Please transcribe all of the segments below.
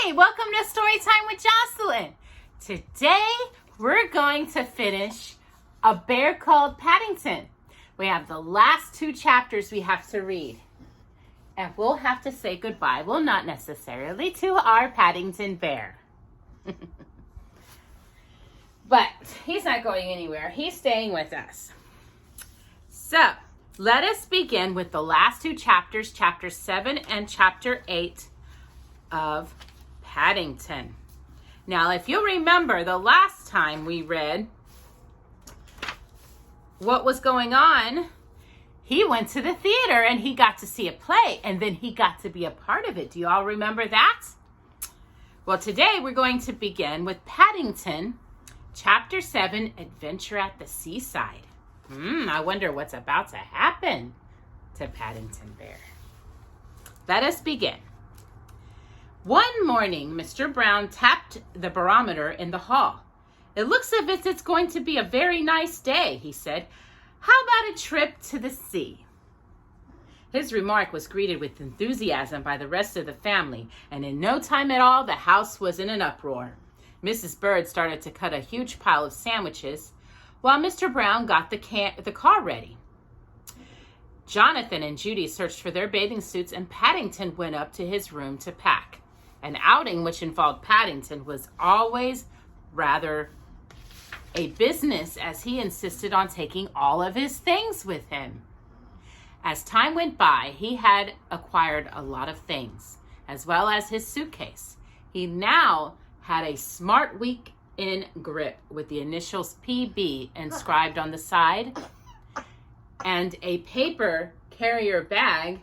Hi, welcome to Storytime with Jocelyn. Today, we're going to finish A Bear Called Paddington. We have the last 2 chapters we have to read. And we'll have to say goodbye. Well, not necessarily to our Paddington bear. But he's not going anywhere. He's staying with us. So, let us begin with the last 2 chapters, chapter 7 and chapter 8 of Paddington. Now, if you remember the last time we read what was going on, he went to the theater and he got to see a play and then he got to be a part of it. Do you all remember that? Well, today we're going to begin with Paddington, chapter 7, Adventure at the Seaside. I wonder what's about to happen to Paddington Bear. Let us begin. One morning, Mr. Brown tapped the barometer in the hall. "It looks as if it's going to be a very nice day," he said. "How about a trip to the sea?" His remark was greeted with enthusiasm by the rest of the family, and in no time at all, the house was in an uproar. Mrs. Bird started to cut a huge pile of sandwiches, while Mr. Brown got the car ready. Jonathan and Judy searched for their bathing suits, and Paddington went up to his room to pack. An outing which involved Paddington was always rather a business, as he insisted on taking all of his things with him. As time went by, he had acquired a lot of things, as well as his suitcase. He now had a smart week-in grip with the initials PB inscribed on the side, and a paper carrier bag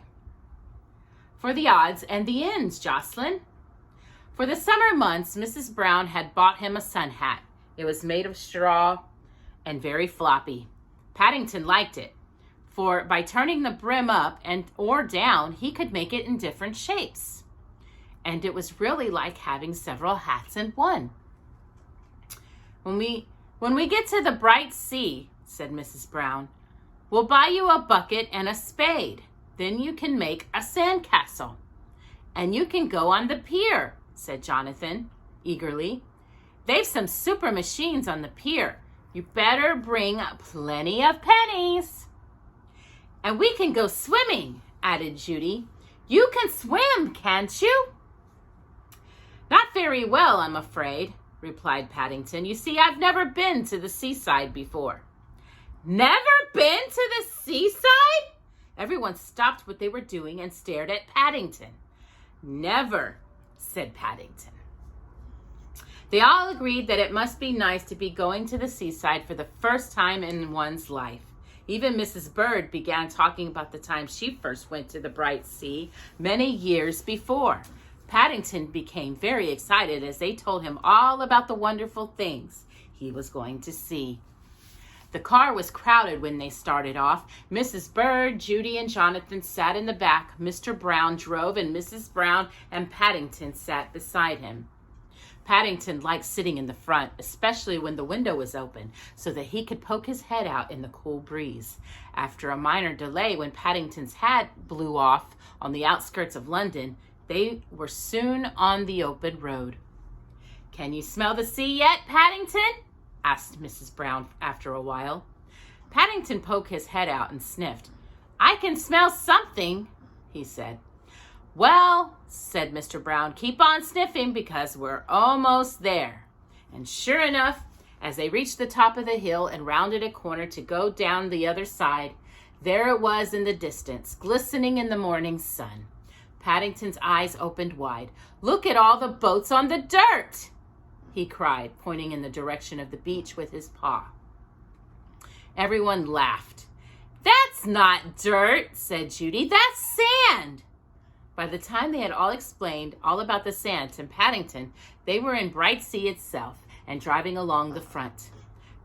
for the odds and the ends, Jocelyn. For the summer months, Mrs. Brown had bought him a sun hat. It was made of straw and very floppy. Paddington liked it, for by turning the brim up or down, he could make it in different shapes. And it was really like having several hats in one. When we get to the bright sea," said Mrs. Brown, "we'll buy you a bucket and a spade. Then you can make a sandcastle. And you can go on the pier," said Jonathan eagerly. "They've some super machines on the pier. You better bring plenty of pennies." "And we can go swimming," added Judy. "You can swim, can't you?" "Not very well, I'm afraid," replied Paddington. "You see, I've never been to the seaside before." "Never been to the seaside?" Everyone stopped what they were doing and stared at Paddington. "Never," said Paddington. They all agreed that it must be nice to be going to the seaside for the first time in one's life. Even Mrs. Bird began talking about the time she first went to the bright sea many years before. Paddington became very excited as they told him all about the wonderful things he was going to see. The car was crowded when they started off. Mrs. Bird, Judy, and Jonathan sat in the back. Mr. Brown drove, and Mrs. Brown and Paddington sat beside him. Paddington liked sitting in the front, especially when the window was open, so that he could poke his head out in the cool breeze. After a minor delay, when Paddington's hat blew off on the outskirts of London, they were soon on the open road. "Can you smell the sea yet, Paddington?" asked Mrs. Brown after a while. Paddington poked his head out and sniffed. "I can smell something," he said. "Well," said Mr. Brown, "keep on sniffing because we're almost there." And sure enough, as they reached the top of the hill and rounded a corner to go down the other side, there it was in the distance, glistening in the morning sun. Paddington's eyes opened wide. "Look at all the boats on the dirt!" he cried, pointing in the direction of the beach with his paw. Everyone laughed. "That's not dirt," said Judy. "That's sand." By the time they had all explained all about the sand to Paddington, they were in Bright Sea itself and driving along the front.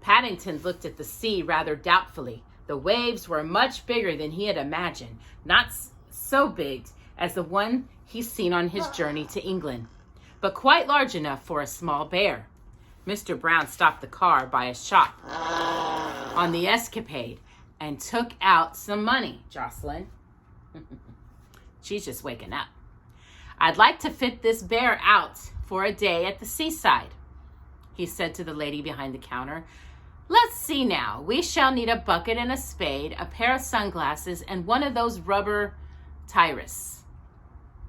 Paddington looked at the sea rather doubtfully. The waves were much bigger than he had imagined, not so big as the one he's seen on his journey to England, but quite large enough for a small bear. Mr. Brown stopped the car by a shop on the escapade and took out some money. Jocelyn. She's just waking up. "I'd like to fit this bear out for a day at the seaside," he said to the lady behind the counter. "Let's see now. We shall need a bucket and a spade, a pair of sunglasses, and one of those rubber tires."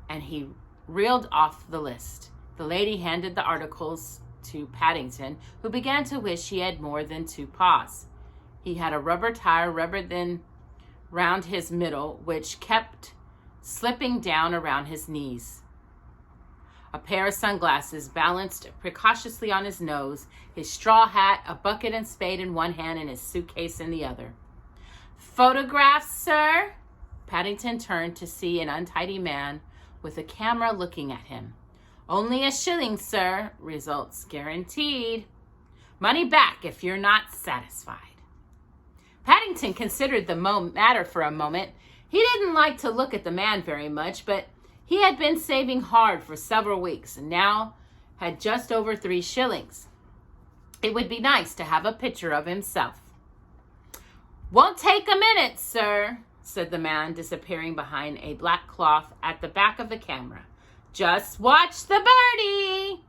And he reeled off the list. The lady handed the articles to Paddington, who began to wish he had more than 2 paws. He had a rubber tire rubbered in round his middle, which kept slipping down around his knees. A pair of sunglasses balanced precautiously on his nose, his straw hat, a bucket and spade in one hand, and his suitcase in the other. "Photographs, sir?" Paddington turned to see an untidy man with a camera looking at him. "Only a shilling, sir. Results guaranteed. Money back if you're not satisfied." Paddington considered the matter for a moment. He didn't like to look at the man very much, but he had been saving hard for several weeks and now had just over 3 shillings. It would be nice to have a picture of himself. "Won't take a minute, sir," said the man, disappearing behind a black cloth at the back of the camera. "Just watch the birdie."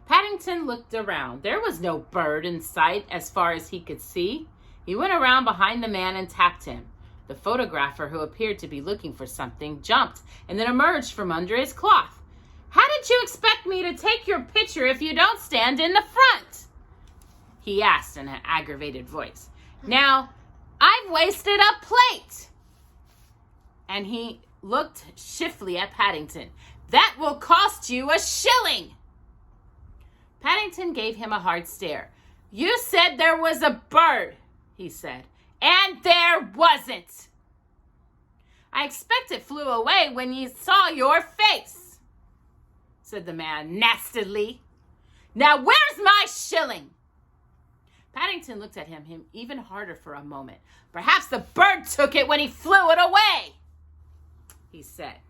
Paddington looked around. There was no bird in sight as far as he could see. He went around behind the man and tapped him. The photographer, who appeared to be looking for something, jumped and then emerged from under his cloth. "How did you expect me to take your picture if you don't stand in the front?" he asked in an aggravated voice. "Now, I've wasted a plate." And he looked shiftily at Paddington. "That will cost you a shilling." Paddington gave him a hard stare. "You said there was a bird," he said. "And there wasn't." "I expect it flew away when you saw your face," said the man nastily. "Now where's my shilling?" Paddington looked at him even harder for a moment. "Perhaps the bird took it when he flew it away," he said.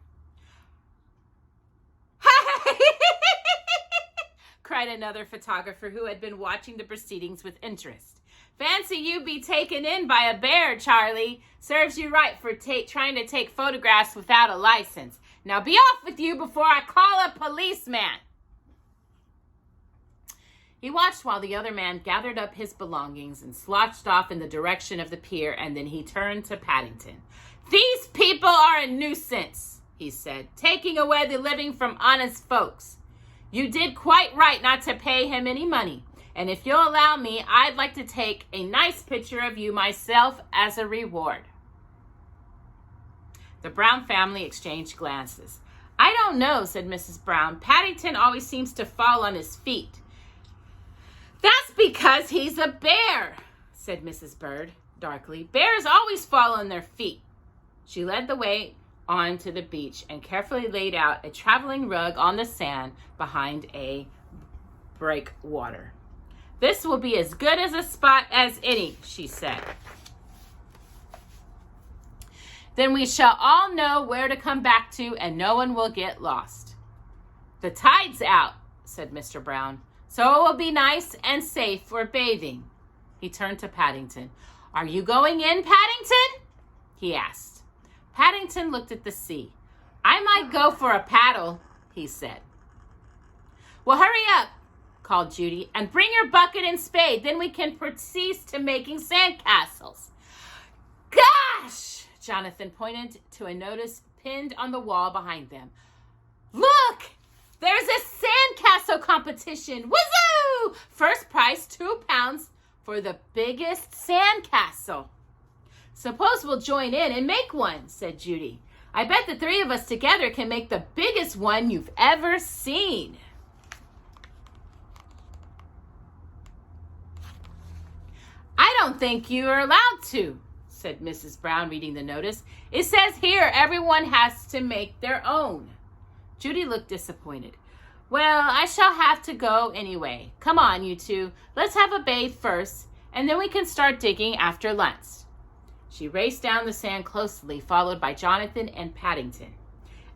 cried another photographer who had been watching the proceedings with interest. "Fancy you be taken in by a bear, Charlie. Serves you right for trying to take photographs without a license. Now be off with you before I call a policeman." He watched while the other man gathered up his belongings and slouched off in the direction of the pier, and then he turned to Paddington. "These people are a nuisance," he said, "taking away the living from honest folks. You did quite right not to pay him any money. And if you'll allow me, I'd like to take a nice picture of you myself as a reward." The Brown family exchanged glances. "I don't know," said Mrs. Brown. "Paddington always seems to fall on his feet." "That's because he's a bear," said Mrs. Bird darkly. "Bears always fall on their feet." She led the way on to the beach and carefully laid out a traveling rug on the sand behind a breakwater. "This will be as good as a spot as any," she said. "Then we shall all know where to come back to and no one will get lost." "The tide's out," said Mr. Brown, "so it will be nice and safe for bathing." He turned to Paddington. "Are you going in, Paddington?" he asked. Paddington looked at the sea. "I might go for a paddle," he said. "Well, hurry up," called Judy, "and bring your bucket and spade. Then we can proceed to making sandcastles." "Gosh!" Jonathan pointed to a notice pinned on the wall behind them. "Look! There's a sandcastle competition! Wazoo! First prize, £2 for the biggest sandcastle." "Suppose we'll join in and make one," said Judy. "I bet the 3 of us together can make the biggest one you've ever seen." "I don't think you are allowed to," said Mrs. Brown, reading the notice. "It says here everyone has to make their own." Judy looked disappointed. "Well, I shall have to go anyway. Come on, you two. Let's have a bathe first, and then we can start digging after lunch." She raced down the sand closely, followed by Jonathan and Paddington.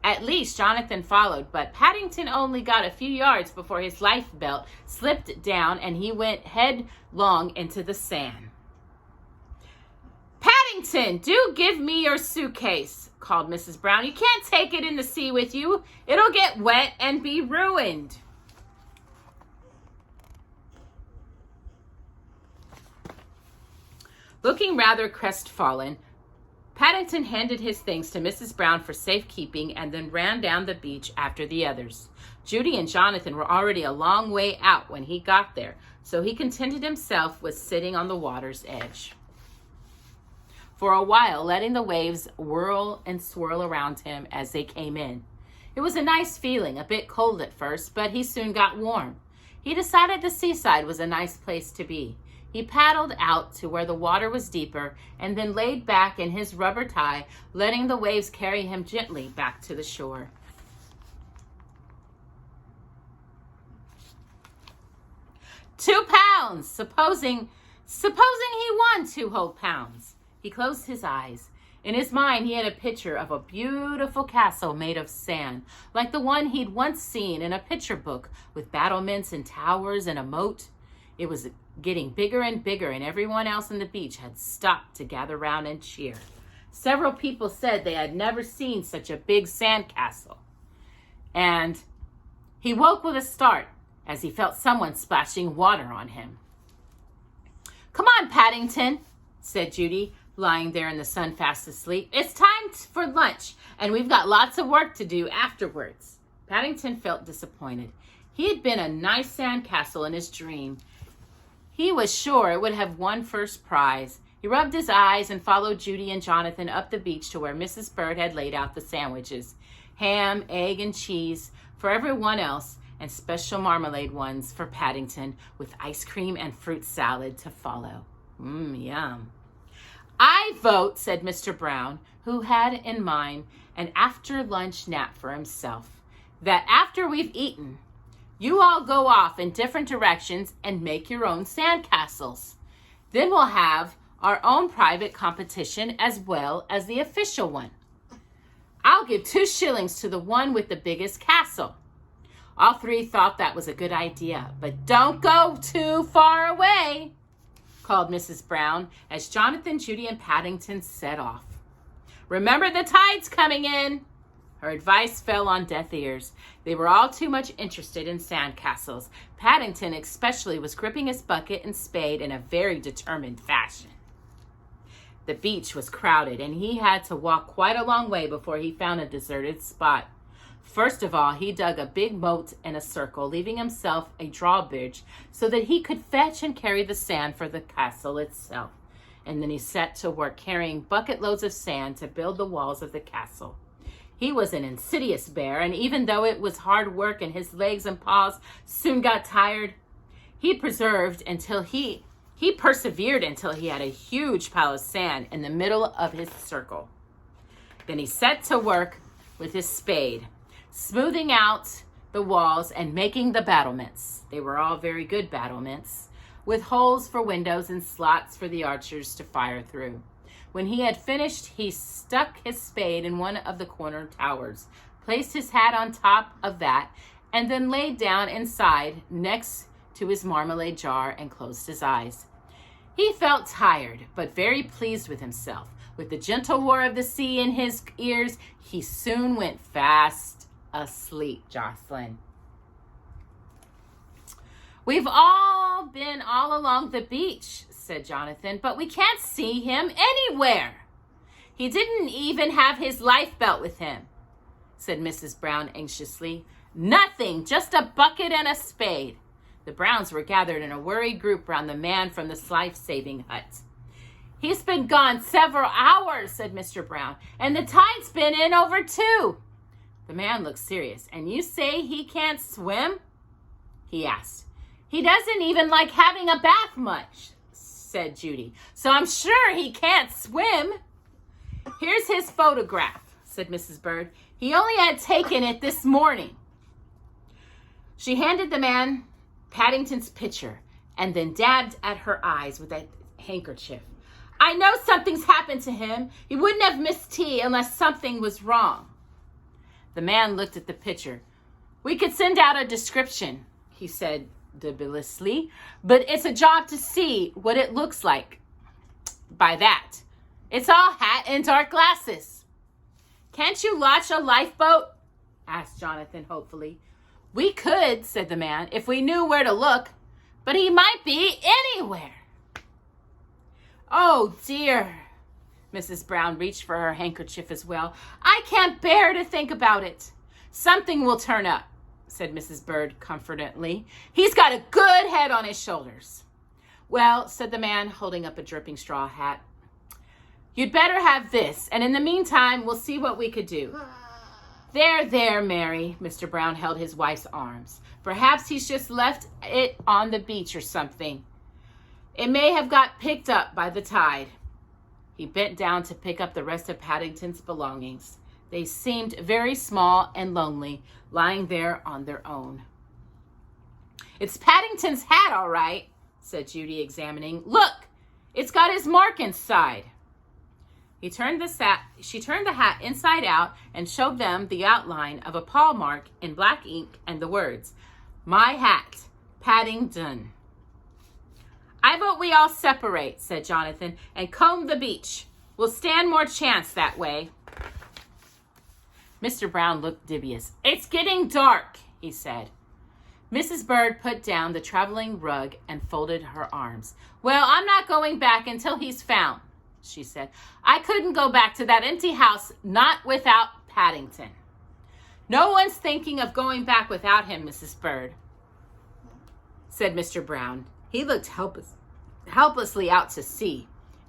At least Jonathan followed, but Paddington only got a few yards before his life belt slipped down and he went headlong into the sand. "Paddington, do give me your suitcase," called Mrs. Brown. "You can't take it in the sea with you. It'll get wet and be ruined." Looking rather crestfallen, Paddington handed his things to Mrs. Brown for safekeeping and then ran down the beach after the others. Judy and Jonathan were already a long way out when he got there, so he contented himself with sitting on the water's edge for a while, letting the waves whirl and swirl around him as they came in. It was a nice feeling, a bit cold at first, but he soon got warm. He decided the seaside was a nice place to be. He paddled out to where the water was deeper and then laid back in his rubber tie, letting the waves carry him gently back to the shore. £2! Supposing he won 2 whole pounds. He closed his eyes. In his mind, he had a picture of a beautiful castle made of sand, like the one he'd once seen in a picture book, with battlements and towers and a moat. It was getting bigger and bigger, and everyone else on the beach had stopped to gather round and cheer. Several people said they had never seen such a big sand castle. And he woke with a start as he felt someone splashing water on him. "Come on, Paddington," said Judy, lying there in the sun fast asleep. "It's time for lunch, and we've got lots of work to do afterwards." Paddington felt disappointed. He had been a nice sand castle in his dream. He was sure it would have won first prize. He rubbed his eyes and followed Judy and Jonathan up the beach to where Mrs. Bird had laid out the sandwiches. Ham, egg, and cheese for everyone else, and special marmalade ones for Paddington, with ice cream and fruit salad to follow. Yum. "I vote," said Mr. Brown, who had in mind an after-lunch nap for himself, "that after we've eaten, you all go off in different directions and make your own sandcastles. Then we'll have our own private competition as well as the official one. I'll give 2 shillings to the one with the biggest castle." All three thought that was a good idea. "But don't go too far away," called Mrs. Brown as Jonathan, Judy, and Paddington set off. "Remember, the tide's coming in." Her advice fell on deaf ears. They were all too much interested in sandcastles. Paddington especially was gripping his bucket and spade in a very determined fashion. The beach was crowded, and he had to walk quite a long way before he found a deserted spot. First of all, he dug a big moat in a circle, leaving himself a drawbridge so that he could fetch and carry the sand for the castle itself. And then he set to work carrying bucket loads of sand to build the walls of the castle. He was an insidious bear, and even though it was hard work and his legs and paws soon got tired, he persevered until he had a huge pile of sand in the middle of his circle. Then he set to work with his spade, smoothing out the walls and making the battlements. They were all very good battlements, with holes for windows and slots for the archers to fire through. When he had finished, he stuck his spade in one of the corner towers, placed his hat on top of that, and then laid down inside next to his marmalade jar and closed his eyes. He felt tired, but very pleased with himself. With the gentle roar of the sea in his ears, he soon went fast asleep. Jocelyn. "We've all been all along the beach," said Jonathan, "but we can't see him anywhere." "He didn't even have his life belt with him," said Mrs. Brown anxiously. "Nothing, just a bucket and a spade." The Browns were gathered in a worried group around the man from the life-saving hut. "He's been gone several hours," said Mr. Brown, "and the tide's been in over 2. The man looked serious. "And you say he can't swim?" he asked. "He doesn't even like having a bath much," said Judy. "So I'm sure he can't swim." "Here's his photograph," said Mrs. Bird. "He only had taken it this morning." She handed the man Paddington's picture and then dabbed at her eyes with a handkerchief. "I know something's happened to him. He wouldn't have missed tea unless something was wrong." The man looked at the picture. "We could send out a description," he said dubiously, "but it's a job to see what it looks like by that. It's all hat and dark glasses." Can't you launch a lifeboat? Asked Jonathan hopefully. We could, said the man, if we knew where to look, but he might be anywhere. Oh dear. Mrs. Brown reached for her handkerchief as well. I can't bear to think about it. Something will turn up, said Mrs. Bird comfortingly. He's got a good head on his shoulders. Well, said the man, holding up a dripping straw hat, you'd better have this, and in the meantime, we'll see what we could do. There, Mary. Mr. Brown held his wife's arms. Perhaps he's just left it on the beach or something. It may have got picked up by the tide. He bent down to pick up the rest of Paddington's belongings. They seemed very small and lonely, lying there on their own. It's Paddington's hat, all right, said Judy, examining. Look, it's got his mark inside. She turned the hat inside out and showed them the outline of a paw mark in black ink and the words, My hat, Paddington. I vote we all separate, said Jonathan, and comb the beach. We'll stand more chance that way. Mr. Brown looked dubious. It's getting dark, he said. Mrs. Bird put down the traveling rug and folded her arms. Well, I'm not going back until he's found, she said. I couldn't go back to that empty house, not without Paddington. No one's thinking of going back without him, Mrs. Bird, said Mr. Brown. He looked helplessly out to sea.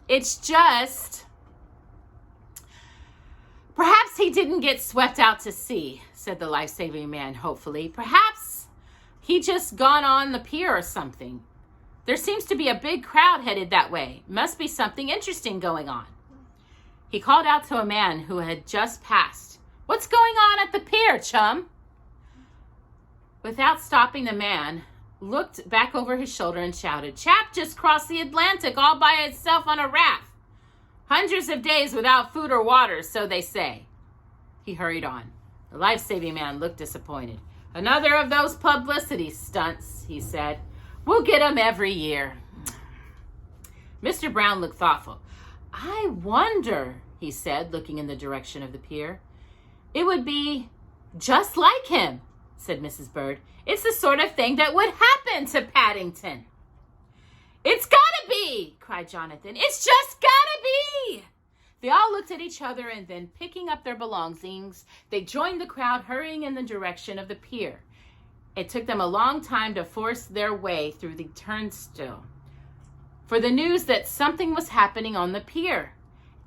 It's just... Perhaps he didn't get swept out to sea, said the life-saving man hopefully. Perhaps he just gone on the pier or something. There seems to be a big crowd headed that way. Must be something interesting going on. He called out to a man who had just passed. What's going on at the pier, chum? Without stopping, the man looked back over his shoulder and shouted, Chap just crossed the Atlantic all by itself on a raft. Hundreds of days without food or water, so they say. He hurried on. The life-saving man looked disappointed. Another of those publicity stunts, he said. We'll get 'em every year. Mr. Brown looked thoughtful. I wonder, he said, looking in the direction of the pier. It would be just like him, said Mrs. Bird. It's the sort of thing that would happen to Paddington. It's gotta be, cried Jonathan. It's just gotta be. They all looked at each other and then, picking up their belongings, they joined the crowd hurrying in the direction of the pier. It took them a long time to force their way through the turnstile for the news that something was happening on the pier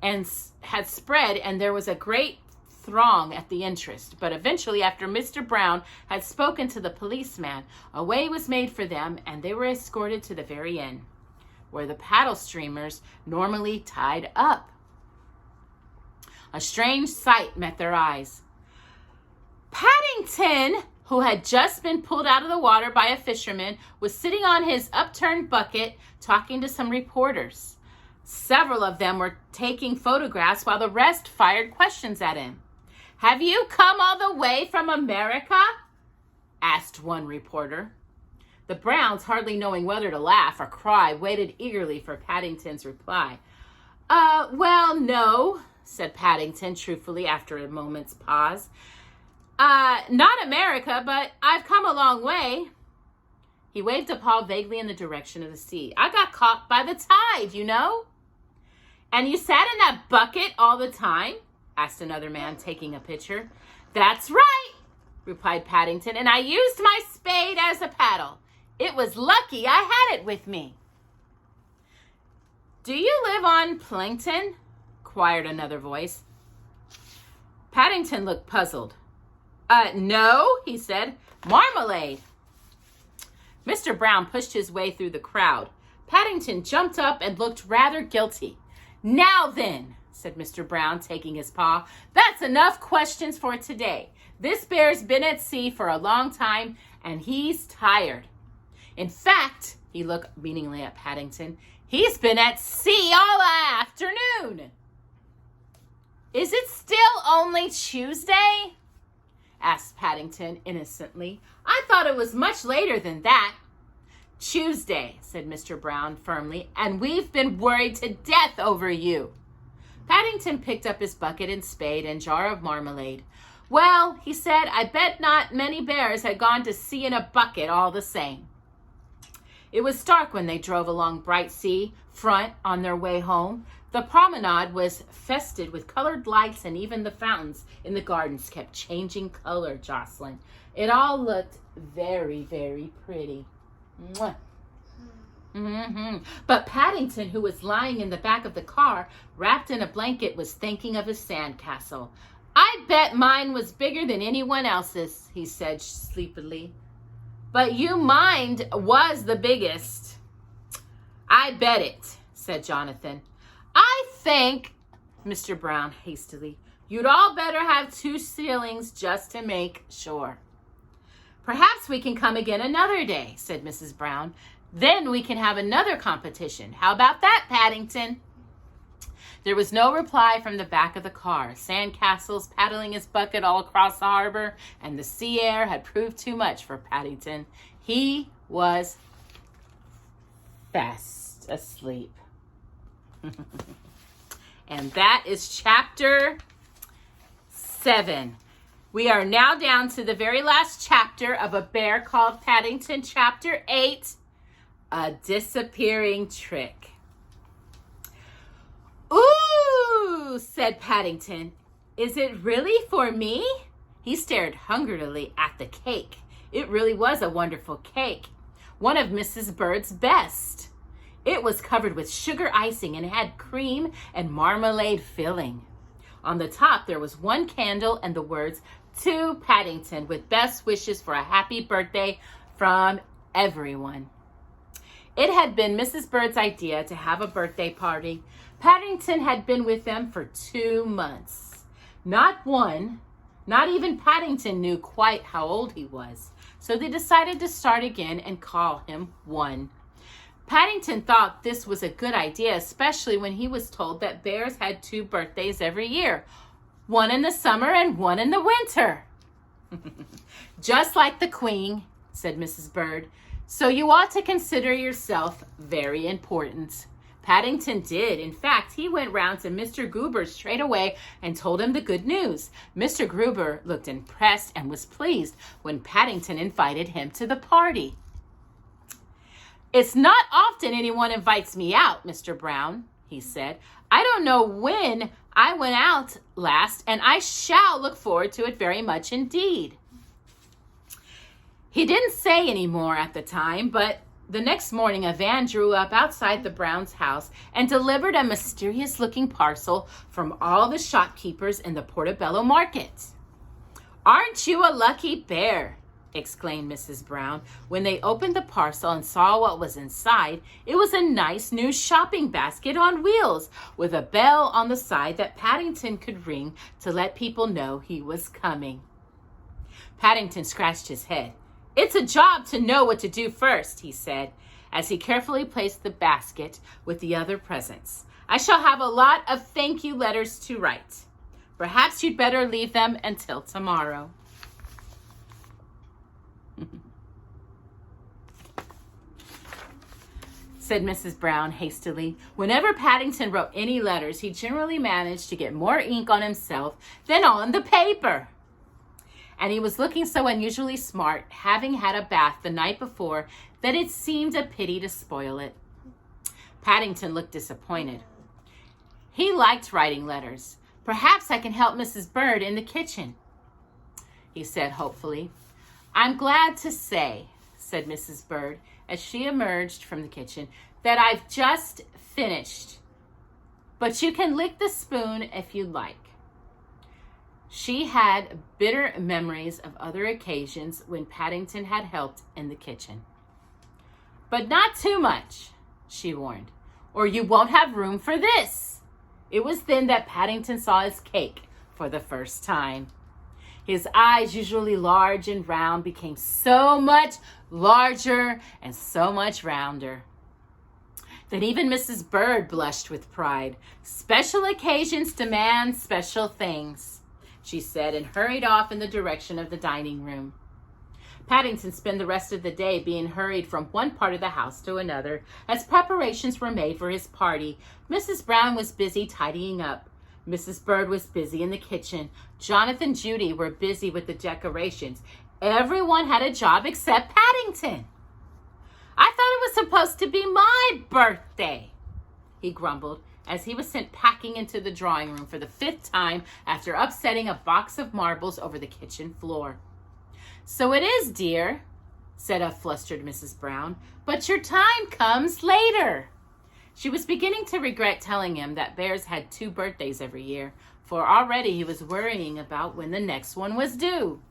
and had spread, and there was a great throng at the entrance. But eventually, after Mr. Brown had spoken to the policeman, a way was made for them, and they were escorted to the very end, where the paddle streamers normally tied up. A strange sight met their eyes. Paddington, who had just been pulled out of the water by a fisherman, was sitting on his upturned bucket talking to some reporters. Several of them were taking photographs while the rest fired questions at him. Have you come all the way from America? Asked one reporter. The Browns, hardly knowing whether to laugh or cry, waited eagerly for Paddington's reply. Well, no, said Paddington truthfully after a moment's pause. Not America, but I've come a long way. He waved a paw vaguely in the direction of the sea. I got caught by the tide, you know. And you sat in that bucket all the time? Asked another man, taking a picture. That's right, replied Paddington, and I used my spade as a paddle. It was lucky I had it with me. Do you live on plankton? Inquired another voice. Paddington looked puzzled. No, he said. Marmalade. Mr. Brown pushed his way through the crowd. Paddington jumped up and looked rather guilty. Now then, said Mr. Brown, taking his paw, that's enough questions for today. This bear's been at sea for a long time, and he's tired. In fact, he looked meaningly at Paddington, he's been at sea all afternoon. Is it still only Tuesday? Asked Paddington innocently. I thought it was much later than that. Tuesday, said Mr. Brown firmly, and we've been worried to death over you. Paddington picked up his bucket and spade and jar of marmalade. Well, he said, I bet not many bears had gone to sea in a bucket all the same. It was dark when they drove along Bright Sea Front on their way home. The promenade was festooned with colored lights, and even the fountains in the gardens kept changing color, Jocelyn. It all looked very, very pretty. Mwah. But Paddington, who was lying in the back of the car, wrapped in a blanket, was thinking of his sandcastle. I bet mine was bigger than anyone else's, he said sleepily. But mine was the biggest. I bet it, said Jonathan. I think, Mr. Brown hastily, you'd all better have 2 ceilings just to make sure. Perhaps we can come again another day, said Mrs. Brown. Then we can have another competition. How about that, Paddington? There was no reply from the back of the car. Sandcastles paddling his bucket all across the harbor, and the sea air had proved too much for Paddington. He was fast asleep. And that is chapter 7. We are now down to the very last chapter of A Bear Called Paddington, chapter 8, A Disappearing Trick. Ooh, said Paddington. Is it really for me? He stared hungrily at the cake. It really was a wonderful cake, one of Mrs. Bird's best. It was covered with sugar icing and had cream and marmalade filling. On the top, there was 1 candle and the words, To Paddington, with best wishes for a happy birthday from everyone. It had been Mrs. Bird's idea to have a birthday party. Paddington had been with them for 2 months. Not even Paddington knew quite how old he was. So they decided to start again and call him 1. Paddington thought this was a good idea, especially when he was told that bears had 2 birthdays every year. 1 in the summer and 1 in the winter. Just like the Queen, said Mrs. Bird. So you ought to consider yourself very important. Paddington did. In fact, he went round to Mr. Gruber straight away and told him the good news. Mr. Gruber looked impressed and was pleased when Paddington invited him to the party. It's not often anyone invites me out, Mr. Brown, he said. I don't know when I went out last, and I shall look forward to it very much indeed. He didn't say any more at the time, but the next morning a van drew up outside the Browns' house and delivered a mysterious-looking parcel from all the shopkeepers in the Portobello market. Aren't you a lucky bear? Exclaimed Mrs. Brown. When they opened the parcel and saw what was inside, it was a nice new shopping basket on wheels with a bell on the side that Paddington could ring to let people know he was coming. Paddington scratched his head. It's a job to know what to do first, he said, as he carefully placed the basket with the other presents. I shall have a lot of thank you letters to write. Perhaps you'd better leave them until tomorrow. Said Mrs. Brown hastily. Whenever Paddington wrote any letters, he generally managed to get more ink on himself than on the paper. And he was looking so unusually smart, having had a bath the night before, that it seemed a pity to spoil it. Paddington looked disappointed. He liked writing letters. Perhaps I can help Mrs. Bird in the kitchen, he said hopefully. I'm glad to say, said Mrs. Bird, as she emerged from the kitchen, that I've just finished. But you can lick the spoon if you like. She had bitter memories of other occasions when Paddington had helped in the kitchen. But not too much, she warned, or you won't have room for this. It was then that Paddington saw his cake for the first time. His eyes, usually large and round, became so much larger and so much rounder that even Mrs. Bird blushed with pride. Special occasions demand special things, she said, and hurried off in the direction of the dining room. Paddington spent the rest of the day being hurried from one part of the house to another as preparations were made for his party. Mrs. Brown was busy tidying up. Mrs. Bird was busy in the kitchen. Jonathan and Judy were busy with the decorations. Everyone had a job except Paddington. I thought it was supposed to be my birthday, he grumbled as he was sent packing into the drawing room for the 5th time after upsetting a box of marbles over the kitchen floor. So it is, dear, said a flustered Mrs. Brown, but your time comes later. She was beginning to regret telling him that bears had 2 birthdays every year, for already he was worrying about when the next one was due.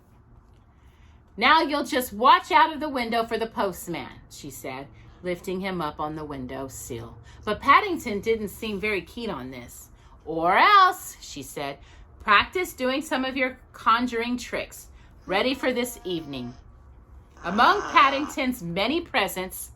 Now you'll just watch out of the window for the postman, she said, lifting him up on the window sill. But Paddington didn't seem very keen on this. Or else, she said, practice doing some of your conjuring tricks, ready for this evening. Among Paddington's many presents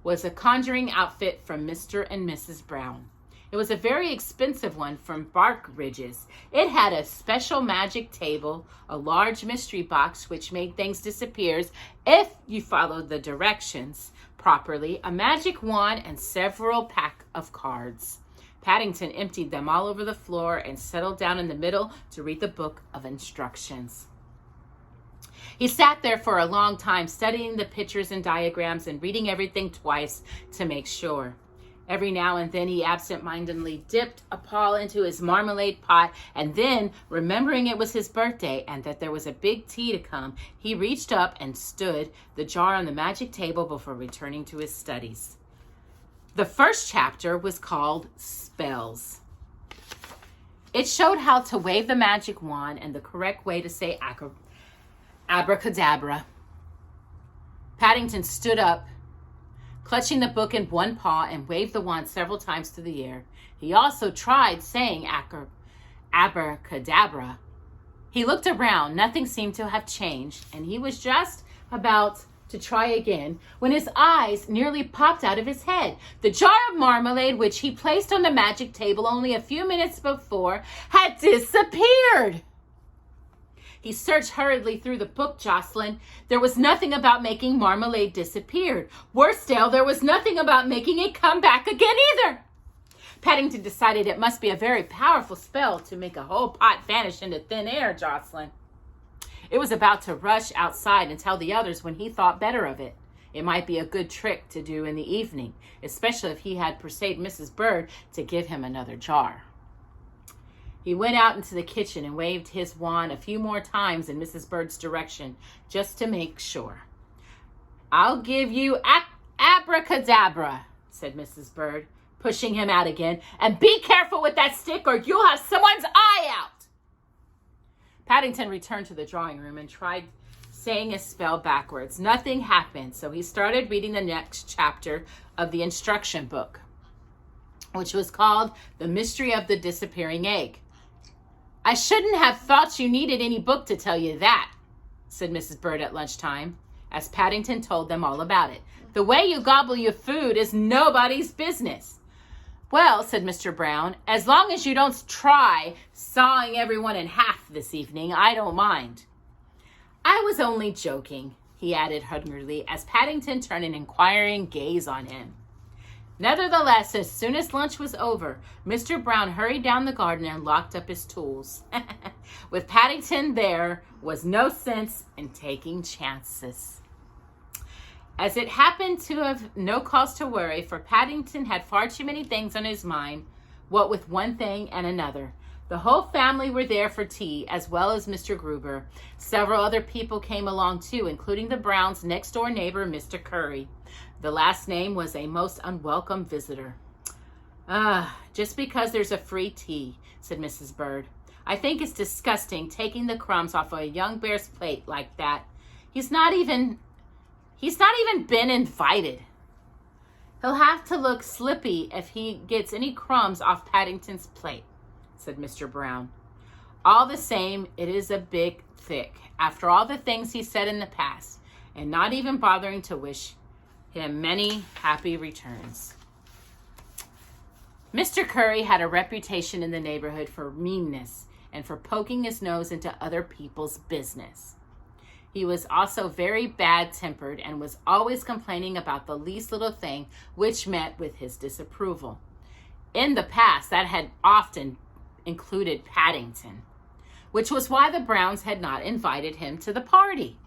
was a conjuring outfit from Mr. and Mrs. Brown. It was a very expensive one from Bark Ridges. It had a special magic table, a large mystery box which made things disappear if you followed the directions properly, a magic wand, and several pack of cards. Paddington emptied them all over the floor and settled down in the middle to read the book of instructions. He sat there for a long time, studying the pictures and diagrams and reading everything twice to make sure. Every now and then he absent-mindedly dipped a paw into his marmalade pot, and then, remembering it was his birthday and that there was a big tea to come, he reached up and stood the jar on the magic table before returning to his studies. The first chapter was called Spells. It showed how to wave the magic wand and the correct way to say abracadabra. Paddington stood up, clutching the book in one paw, and waved the wand several times through the air. He also tried saying abracadabra. He looked around. Nothing seemed to have changed, and he was just about to try again when his eyes nearly popped out of his head. The jar of marmalade, which he placed on the magic table only a few minutes before, had disappeared. He searched hurriedly through the book, Jocelyn. There was nothing about making marmalade disappear. Worse still, there was nothing about making it come back again either. Paddington decided it must be a very powerful spell to make a whole pot vanish into thin air, Jocelyn. It was about to rush outside and tell the others when he thought better of it. It might be a good trick to do in the evening, especially if he had persuaded Mrs. Bird to give him another jar. He went out into the kitchen and waved his wand a few more times in Mrs. Bird's direction, just to make sure. I'll give you abracadabra, said Mrs. Bird, pushing him out again. And be careful with that stick or you'll have someone's eye out. Paddington returned to the drawing room and tried saying his spell backwards. Nothing happened, so he started reading the next chapter of the instruction book, which was called The Mystery of the Disappearing Egg. I shouldn't have thought you needed any book to tell you that, said Mrs. Bird at lunchtime, as Paddington told them all about it. The way you gobble your food is nobody's business. Well, said Mr. Brown, as long as you don't try sawing everyone in half this evening, I don't mind. I was only joking, he added hungrily, as Paddington turned an inquiring gaze on him. Nevertheless, as soon as lunch was over, Mr. Brown hurried down the garden and locked up his tools. With Paddington, there was no sense in taking chances. As it happened to have no cause to worry, for Paddington had far too many things on his mind, what with one thing and another. The whole family were there for tea, as well as Mr. Gruber. Several other people came along too, including the Browns' next-door neighbor, Mr. Curry. The last name was a most unwelcome visitor. Just because there's a free tea, said Mrs. Bird. I think it's disgusting taking the crumbs off of a young bear's plate like that. He's not even been invited. He'll have to look slippy if he gets any crumbs off Paddington's plate, said Mr. Brown. All the same, it is a big thick, after all the things he said in the past, and not even bothering to wish him many happy returns. Mr. Curry had a reputation in the neighborhood for meanness and for poking his nose into other people's business. He was also very bad-tempered and was always complaining about the least little thing, which met with his disapproval. In the past, that had often included Paddington, which was why the Browns had not invited him to the party.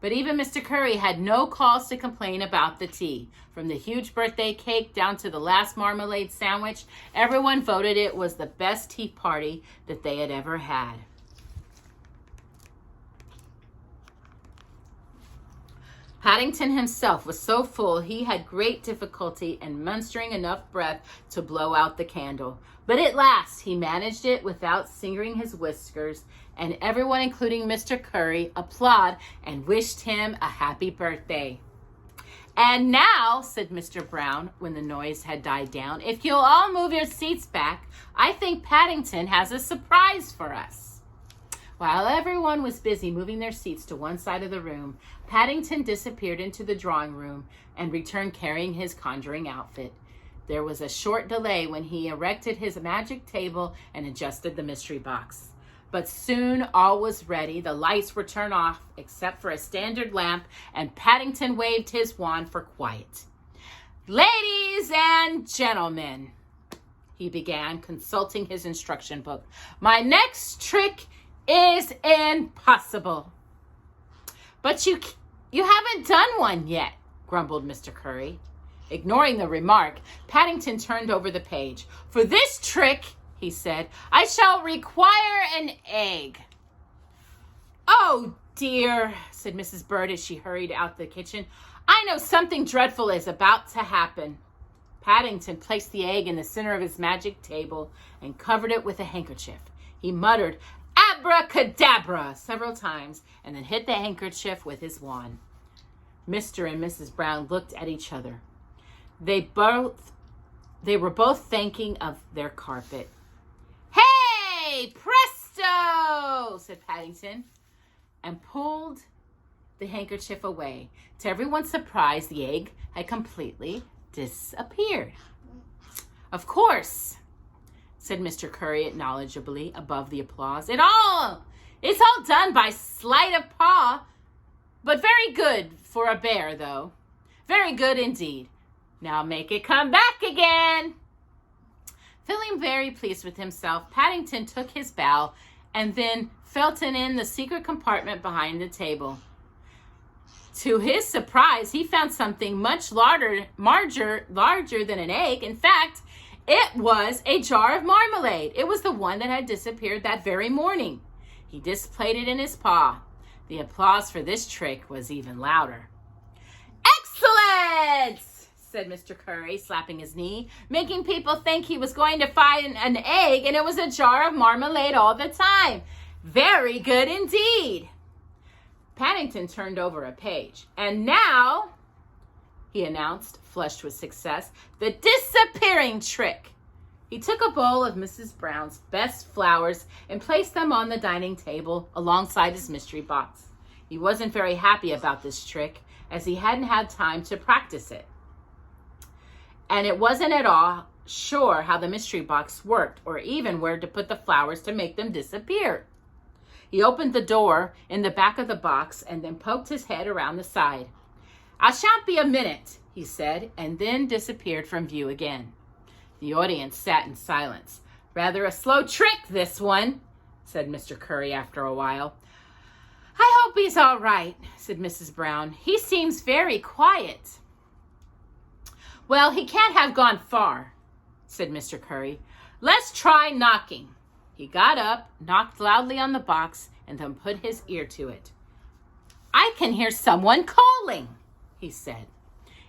But even Mr. Curry had no cause to complain about the tea. From the huge birthday cake down to the last marmalade sandwich, everyone voted it was the best tea party that they had ever had. Paddington himself was so full he had great difficulty in mustering enough breath to blow out the candle. But at last he managed it without singering his whiskers, and everyone, including Mr. Curry, applauded and wished him a happy birthday. "And now," said Mr. Brown, when the noise had died down, "if you'll all move your seats back, I think Paddington has a surprise for us." While everyone was busy moving their seats to one side of the room, Paddington disappeared into the drawing room and returned carrying his conjuring outfit. There was a short delay when he erected his magic table and adjusted the mystery box. But soon all was ready. The lights were turned off except for a standard lamp, and Paddington waved his wand for quiet. "Ladies and gentlemen," he began, consulting his instruction book, "my next trick is impossible." "But you haven't done one yet," grumbled Mr. Curry. Ignoring the remark, Paddington turned over the page. "For this trick," he said, "I shall require an egg." "Oh dear," said Mrs. Bird as she hurried out the kitchen. "I know something dreadful is about to happen." Paddington placed the egg in the center of his magic table and covered it with a handkerchief. He muttered, "Abracadabra," several times, and then hit the handkerchief with his wand. Mr. and Mrs. Brown looked at each other. They were both thinking of their carpet. "Hey, presto," said Paddington, and pulled the handkerchief away. To everyone's surprise, the egg had completely disappeared. "Of course," said Mr. Curry acknowledgeably above the applause. It's all done by sleight of paw, but very good for a bear, though. Very good indeed. Now make it come back again." Feeling very pleased with himself, Paddington took his bow and then felt it in the secret compartment behind the table. To his surprise, he found something much larger than an egg. In fact, it was a jar of marmalade. It was the one that had disappeared that very morning. He displayed it in his paw. The applause for this trick was even louder. "Excellent!" said Mr. Curry, slapping his knee, making people think he was going to find an egg and it was a jar of marmalade all the time. "Very good indeed." Paddington turned over a page. "And now," he announced, flushed with success, "the disappearing trick." He took a bowl of Mrs. Brown's best flowers and placed them on the dining table alongside his mystery box. He wasn't very happy about this trick, as he hadn't had time to practice it. And it wasn't at all sure how the mystery box worked or even where to put the flowers to make them disappear. He opened the door in the back of the box and then poked his head around the side. "I shan't be a minute," he said, and then disappeared from view again. The audience sat in silence. "Rather a slow trick, this one," said Mr. Curry after a while. "I hope he's all right," said Mrs. Brown. "He seems very quiet." "Well, he can't have gone far," said Mr. Curry. "Let's try knocking." He got up, knocked loudly on the box, and then put his ear to it. "I can hear someone calling," he said.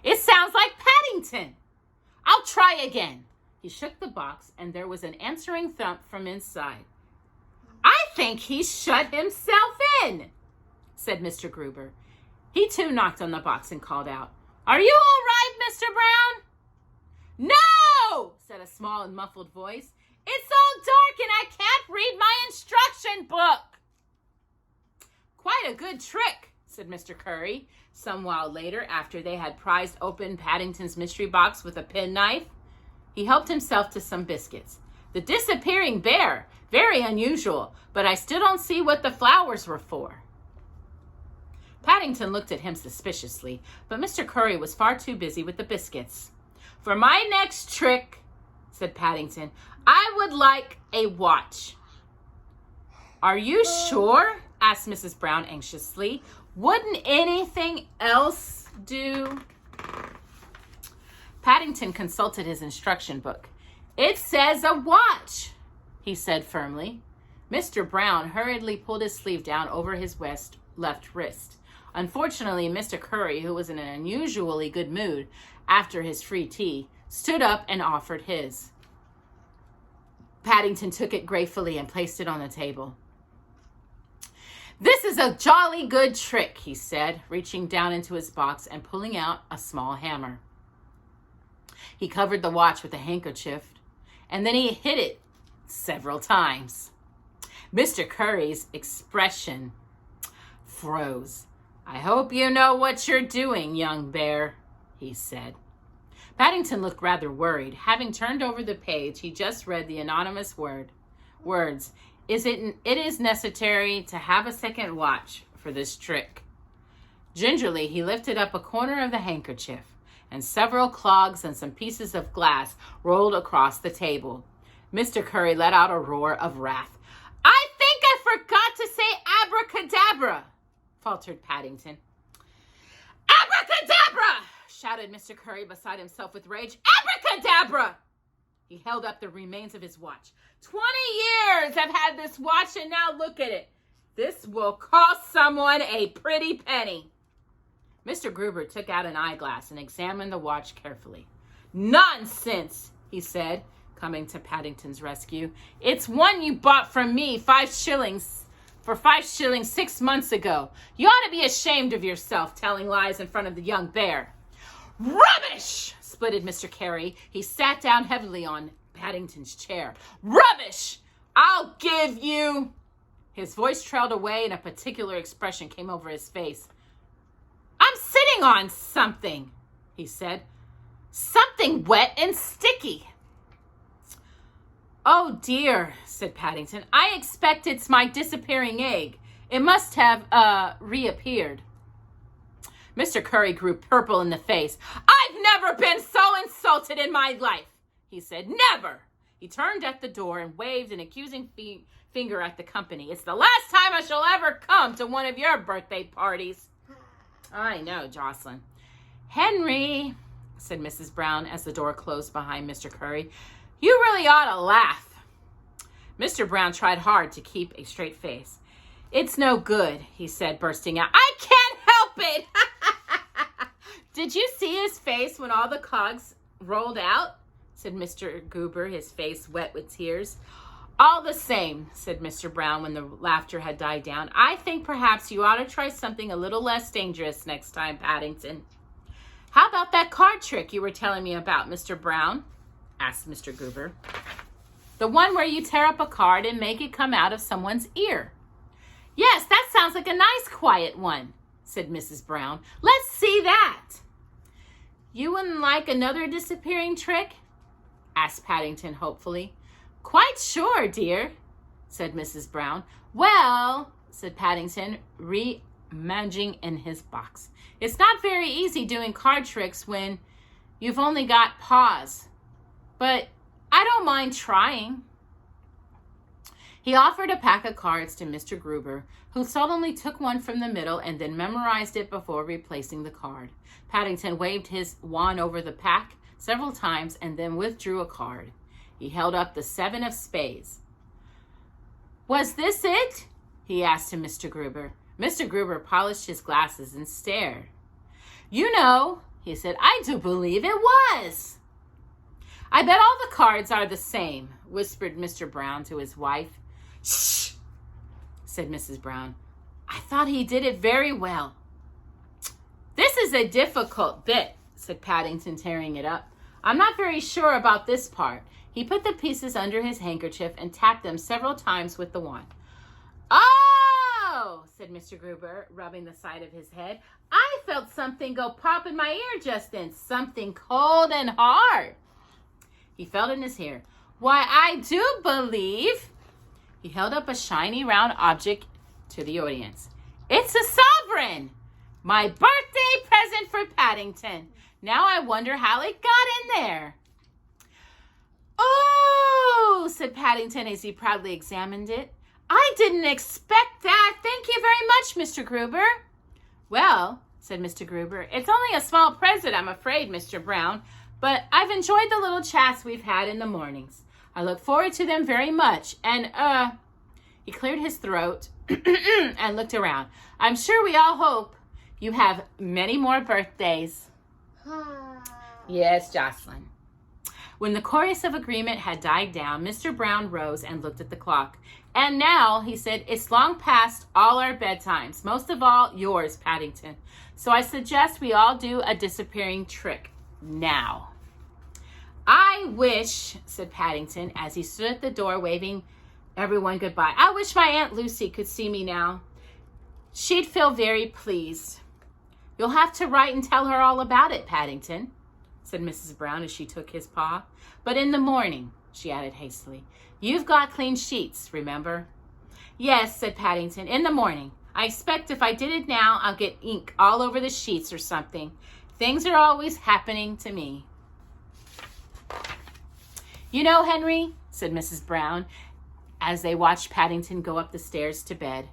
"It sounds like Paddington. I'll try again." He shook the box, and there was an answering thump from inside. "I think he's shut himself in," said Mr. Gruber. He too knocked on the box and called out, "Are you all right, Mr. Brown?" "No," said a small and muffled voice. "It's all dark and I can't read my instruction book." "Quite a good trick," said Mr. Curry, some while later, after they had prized open Paddington's mystery box with a penknife. He helped himself to some biscuits. "The disappearing bear, very unusual, but I still don't see what the flowers were for." Paddington looked at him suspiciously, but Mr. Curry was far too busy with the biscuits. "For my next trick," said Paddington. I would like a watch. Are you sure? Asked Mrs. Brown anxiously. Wouldn't anything else do? Paddington consulted his instruction book. It says a watch, he said firmly. Mr. Brown hurriedly pulled his sleeve down over his left wrist. Unfortunately, Mr. Curry, who was in an unusually good mood after his free tea, stood up and offered his. Paddington took it gratefully and placed it on the table. This is a jolly good trick, he said, reaching down into his box and pulling out a small hammer. He covered the watch with a handkerchief, and then he hit it several times. Mr. Curry's expression froze. I hope you know what you're doing, young bear, he said. Paddington looked rather worried. Having turned over the page, he just read the anonymous words. It is necessary to have a second watch for this trick. Gingerly, he lifted up a corner of the handkerchief, and several clogs and some pieces of glass rolled across the table. Mr. Curry let out a roar of wrath. I think I forgot to say abracadabra, faltered Paddington. Abracadabra! Shouted Mr. Curry beside himself with rage. Abracadabra! He held up the remains of his watch. 20 years I've had this watch, and now look at it. This will cost someone a pretty penny. Mr. Gruber took out an eyeglass and examined the watch carefully. Nonsense, he said, coming to Paddington's rescue. It's one you bought from me for 5 shillings 6 months ago. You ought to be ashamed of yourself telling lies in front of the young bear. Rubbish! Splitted Mr. Carey. He sat down heavily on Paddington's chair. Rubbish! I'll give you... His voice trailed away and a particular expression came over his face. I'm sitting on something, he said. Something wet and sticky. Oh dear, said Paddington. I expect it's my disappearing egg. It must have reappeared. Mr. Curry grew purple in the face. I've never been so insulted in my life, he said. Never. He turned at the door and waved an accusing finger at the company. It's the last time I shall ever come to one of your birthday parties. I know, Jocelyn. Henry, said Mrs. Brown as the door closed behind Mr. Curry, you really ought to laugh. Mr. Brown tried hard to keep a straight face. It's no good, he said, bursting out. I can't help it. Did you see his face when all the cogs rolled out? Said Mr. Gruber, his face wet with tears. All the same, said Mr. Brown when the laughter had died down, I think perhaps you ought to try something a little less dangerous next time, Paddington. How about that card trick you were telling me about, Mr. Brown? Asked Mr. Gruber. The one where you tear up a card and make it come out of someone's ear. Yes, that sounds like a nice quiet one, said Mrs. Brown. Let's see that. You wouldn't like another disappearing trick? Asked Paddington hopefully. Quite sure, dear, said Mrs. Brown. Well, said Paddington, rummaging in his box. It's not very easy doing card tricks when you've only got paws. But I don't mind trying. He offered a pack of cards to Mr. Gruber, who solemnly took one from the middle and then memorized it before replacing the card. Paddington waved his wand over the pack several times and then withdrew a card. He held up the 7 of spades. Was this it? He asked to Mr. Gruber. Mr. Gruber polished his glasses and stared. You know, he said, I do believe it was. I bet all the cards are the same, whispered Mr. Brown to his wife. Shh, said Mrs. Brown. I thought he did it very well. This is a difficult bit, said Paddington, tearing it up. I'm not very sure about this part. He put the pieces under his handkerchief and tapped them several times with the wand. Oh, said Mr. Gruber, rubbing the side of his head. I felt something go pop in my ear just then, something cold and hard. He felt in his hair. Why, I do believe... He held up a shiny round object to the audience. It's a sovereign! My birthday present for Paddington. Now I wonder how it got in there. "Oh," said Paddington as he proudly examined it. "I didn't expect that. Thank you very much, Mr. Gruber." "Well," said Mr. Gruber, "it's only a small present, I'm afraid, Mr. Brown, but I've enjoyed the little chats we've had in the mornings. I look forward to them very much, and, he cleared his throat and looked around. "I'm sure we all hope you have many more birthdays." Yes, Jocelyn. When the chorus of agreement had died down, Mr. Brown rose and looked at the clock. "And now," he said, "it's long past all our bedtimes, most of all yours, Paddington. So I suggest we all do a disappearing trick now." "I wish," said Paddington as he stood at the door waving everyone goodbye, "I wish my Aunt Lucy could see me now. She'd feel very pleased." "You'll have to write and tell her all about it, Paddington," said Mrs. Brown as she took his paw. "But in the morning," she added hastily. "You've got clean sheets, remember?" "Yes," said Paddington, "in the morning. I expect if I did it now, I'll get ink all over the sheets or something. Things are always happening to me." "You know, Henry," said Mrs. Brown, as they watched Paddington go up the stairs to bed,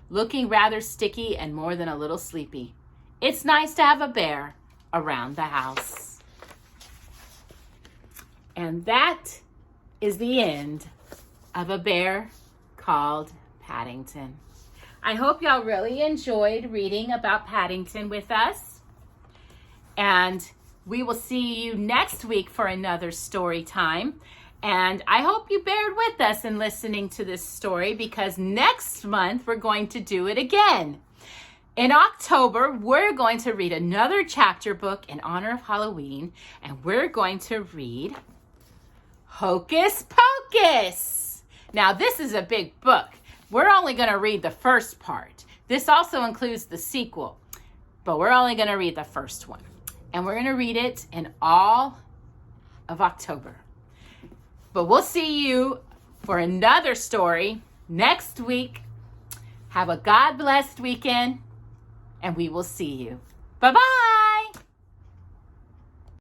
looking rather sticky and more than a little sleepy, "it's nice to have a bear around the house." And that is the end of A Bear Called Paddington. I hope y'all really enjoyed reading about Paddington with us. And we will see you next week for another story time. And I hope you bared with us in listening to this story, because next month we're going to do it again. In October, we're going to read another chapter book in honor of Halloween, and we're going to read Hocus Pocus. Now, this is a big book. We're only going to read the first part. This also includes the sequel, but we're only going to read the first one. And we're going to read it in all of October. But we'll see you for another story next week. Have a God-blessed weekend, and we will see you. Bye-bye.